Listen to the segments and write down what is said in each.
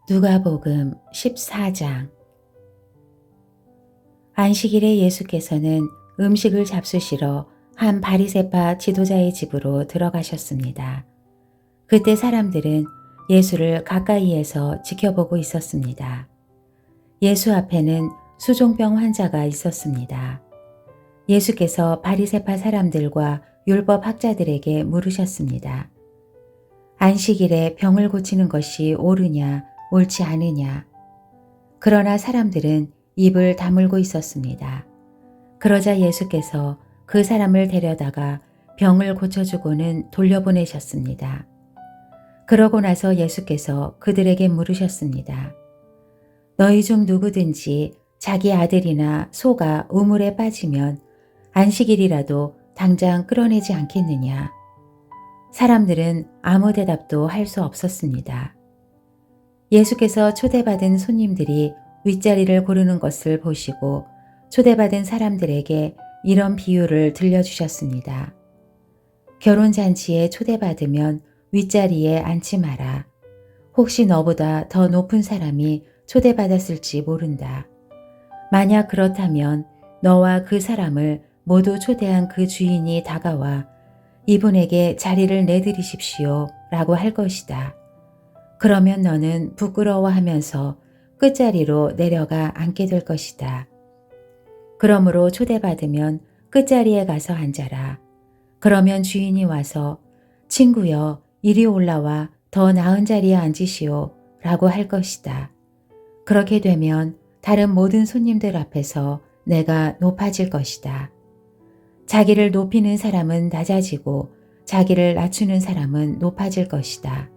누가복음 14장. 안식일에 예수께서는 음식을 잡수시러 한 바리새파 지도자의 집으로 들어가셨습니다. 그때 사람들은 예수를 가까이에서 지켜보고 있었습니다. 예수 앞에는 수종병 환자가 있었습니다. 예수께서 바리새파 사람들과 율법 학자들에게 물으셨습니다. 안식일에 병을 고치는 것이 옳으냐 옳지 않으냐. 그러나 사람들은 입을 다물고 있었습니다. 그러자 예수께서 그 사람을 데려다가 병을 고쳐주고는 돌려보내셨습니다. 그러고 나서 예수께서 그들에게 물으셨습니다. 너희 중 누구든지 자기 아들이나 소가 우물에 빠지면 안식일이라도 당장 끌어내지 않겠느냐. 사람들은 아무 대답도 할 수 없었습니다. 예수께서 초대받은 손님들이 윗자리를 고르는 것을 보시고 초대받은 사람들에게 이런 비유를 들려주셨습니다. 결혼잔치에 초대받으면 윗자리에 앉지 마라. 혹시 너보다 더 높은 사람이 초대받았을지 모른다. 만약 그렇다면 너와 그 사람을 모두 초대한 그 주인이 다가와 이분에게 자리를 내드리십시오 라고 할 것이다. 그러면 너는 부끄러워하면서 끝자리로 내려가 앉게 될 것이다. 그러므로 초대받으면 끝자리에 가서 앉아라. 그러면 주인이 와서 친구여 이리 올라와 더 나은 자리에 앉으시오 라고 할 것이다. 그렇게 되면 다른 모든 손님들 앞에서 내가 높아질 것이다. 자기를 높이는 사람은 낮아지고 자기를 낮추는 사람은 높아질 것이다.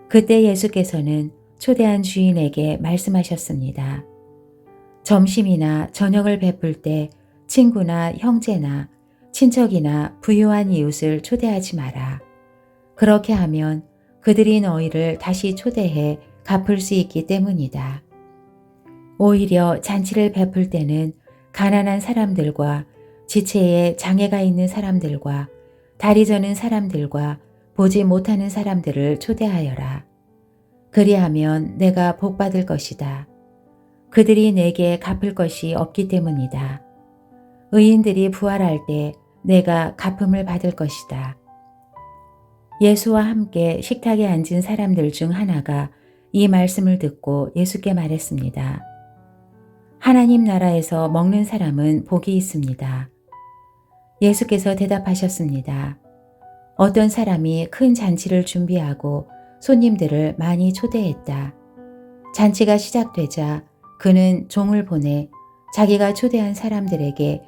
그때 예수께서는 초대한 주인에게 말씀하셨습니다. 점심이나 저녁을 베풀 때 친구나 형제나 친척이나 부유한 이웃을 초대하지 마라. 그렇게 하면 그들이 너희를 다시 초대해 갚을 수 있기 때문이다. 오히려 잔치를 베풀 때는 가난한 사람들과 지체에 장애가 있는 사람들과 다리 저는 사람들과 보지 못하는 사람들을 초대하여라. 그리하면 내가 복받을 것이다. 그들이 내게 갚을 것이 없기 때문이다. 의인들이 부활할 때 내가 갚음을 받을 것이다. 예수와 함께 식탁에 앉은 사람들 중 하나가 이 말씀을 듣고 예수께 말했습니다. 하나님 나라에서 먹는 사람은 복이 있습니다. 예수께서 대답하셨습니다. 어떤 사람이 큰 잔치를 준비하고 손님들을 많이 초대했다. 잔치가 시작되자 그는 종을 보내 자기가 초대한 사람들에게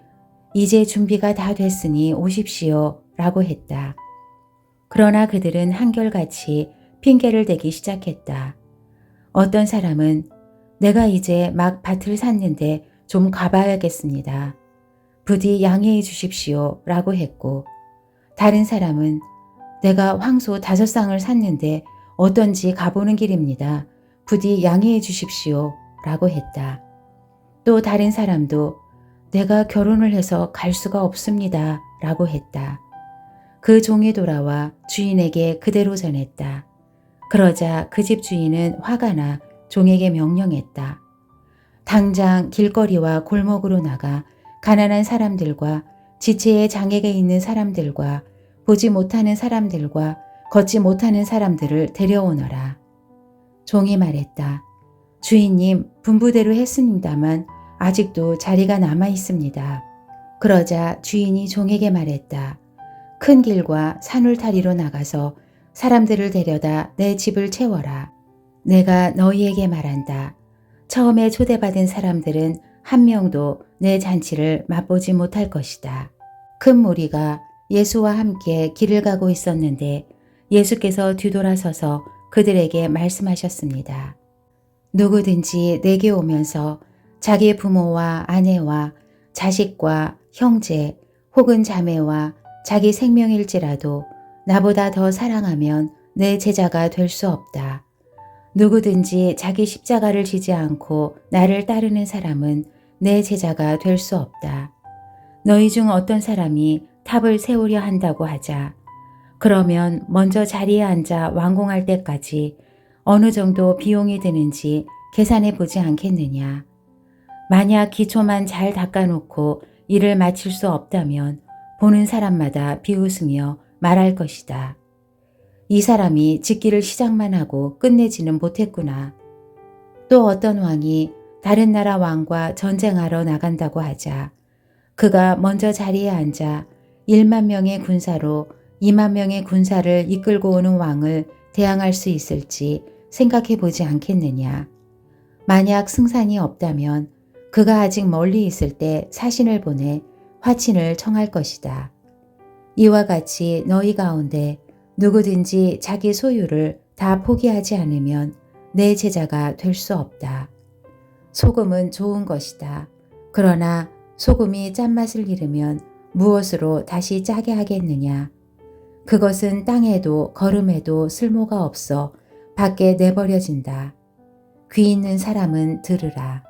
이제 준비가 다 됐으니 오십시오 라고 했다. 그러나 그들은 한결같이 핑계를 대기 시작했다. 어떤 사람은 내가 이제 막 밭을 샀는데 좀 가봐야겠습니다. 부디 양해해 주십시오 라고 했고, 다른 사람은 내가 황소 5쌍을 샀는데 어떤지 가보는 길입니다. 부디 양해해 주십시오 라고 했다. 또 다른 사람도 내가 결혼을 해서 갈 수가 없습니다 라고 했다. 그 종이 돌아와 주인에게 그대로 전했다. 그러자 그 집 주인은 화가 나 종에게 명령했다. 당장 길거리와 골목으로 나가 가난한 사람들과 지체에 장애가 있는 사람들과 보지 못하는 사람들과 걷지 못하는 사람들을 데려오너라. 종이 말했다. 주인님, 분부대로 했습니다만 아직도 자리가 남아 있습니다. 그러자 주인이 종에게 말했다. 큰 길과 산울타리로 나가서 사람들을 데려다 내 집을 채워라. 내가 너희에게 말한다. 처음에 초대받은 사람들은 한 명도 내 잔치를 맛보지 못할 것이다. 큰 무리가 예수와 함께 길을 가고 있었는데 예수께서 뒤돌아서서 그들에게 말씀하셨습니다. 누구든지 내게 오면서 자기 부모와 아내와 자식과 형제 혹은 자매와 자기 생명일지라도 나보다 더 사랑하면 내 제자가 될 수 없다. 누구든지 자기 십자가를 지지 않고 나를 따르는 사람은 내 제자가 될 수 없다. 너희 중 어떤 사람이 탑을 세우려 한다고 하자. 그러면 먼저 자리에 앉아 완공할 때까지 어느 정도 비용이 드는지 계산해 보지 않겠느냐. 만약 기초만 잘 닦아놓고 일을 마칠 수 없다면 보는 사람마다 비웃으며 말할 것이다. 이 사람이 짓기를 시작만 하고 끝내지는 못했구나. 또 어떤 왕이 다른 나라 왕과 전쟁하러 나간다고 하자 그가 먼저 자리에 앉아 1만 명의 군사로 2만 명의 군사를 이끌고 오는 왕을 대항할 수 있을지 생각해 보지 않겠느냐. 만약 승산이 없다면 그가 아직 멀리 있을 때 사신을 보내 화친을 청할 것이다. 이와 같이 너희 가운데 누구든지 자기 소유를 다 포기하지 않으면 내 제자가 될 수 없다. 소금은 좋은 것이다. 그러나 소금이 짠맛을 잃으면 무엇으로 다시 짜게 하겠느냐. 그것은 땅에도 거름에도 쓸모가 없어 밖에 내버려진다. 귀 있는 사람은 들으라.